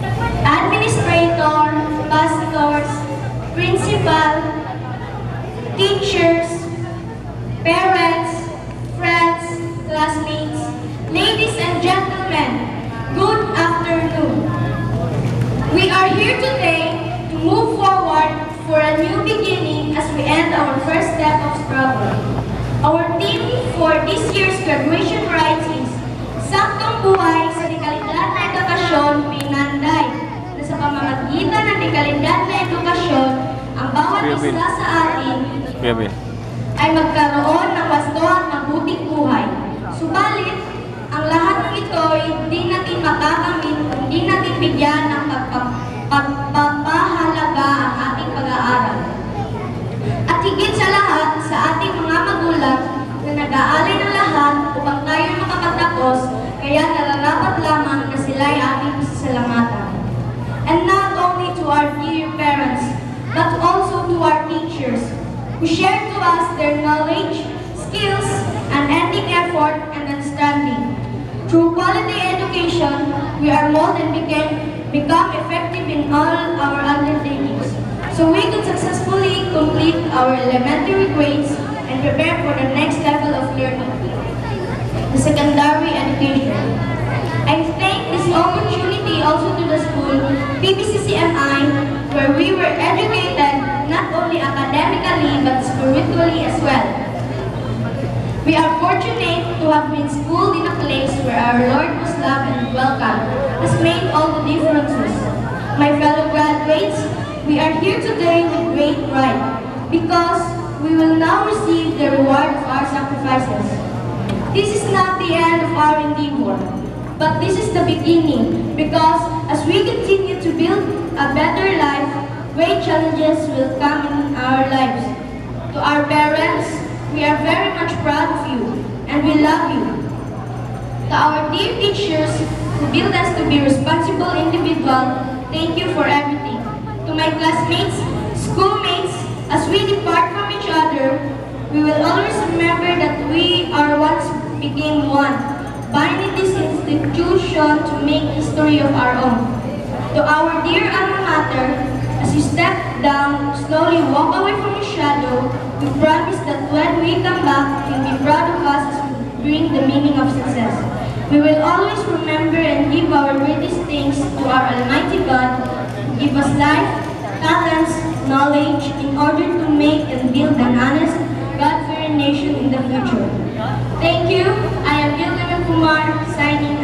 administrator, pastors, principal, teachers, parents, friends, classmates, ladies and gentlemen, good afternoon. We are here today to move forward for a new beginning as we end our first step of struggle. Our theme for this year's graduation rites is Saktong Buhay sa Dekalidad na Edukasyon, Pinanday, na sa pamamagitan ng dekalidad na edukasyon, ang bawat isa sa atin ay magkaroon ng wasto at mabuting buhay. Subalit, ang lahat ng ito ay hindi natin makakamit, hindi natin bigyan ng pagpapahalaga ang ating pag-aaral. At higit sa lahat, sa ating mga magulang na nag-aalay ng lahat upang tayo makapagtapos, kaya nararapat lamang na sila ay ating sasalamatan. And not only to our dear parents, but also to our teachers, who share to us their knowledge, skills, unending effort, and understanding. Through quality education, we are molded and become effective in all our undertakings, so we could successfully complete our elementary grades and prepare for the next level of learning, the secondary education. I thank this opportunity also to the school, PBCCMI, where we were educated not only academically but spiritually as well. We are fortunate to have been schooled in a place where our Lord was loved and welcomed, has made all the differences. My fellow graduates, we are here today with great pride because we will now receive the reward of our sacrifices. This is not the end of our endeavor, but this is the beginning, because as we continue to build a better life, great challenges will come in our lives. To our parents, we are very much proud of you, and we love you. To our dear teachers who build us to be responsible individuals, thank you for everything. To my classmates, schoolmates, as we depart from each other, we will always remember that we are once became one, binding this institution to make history of our own. To our dear alma mater, as you step down, slowly walk away from your shadow, we promise that when we come back, you'll be proud of us as we bring the meaning of success. We will always remember and give our greatest thanks to our Almighty God, who give us life, talents, knowledge, in order to make and build an honest, God-fearing nation in the future. Thank you. I am Gilgamesh Kumar, signing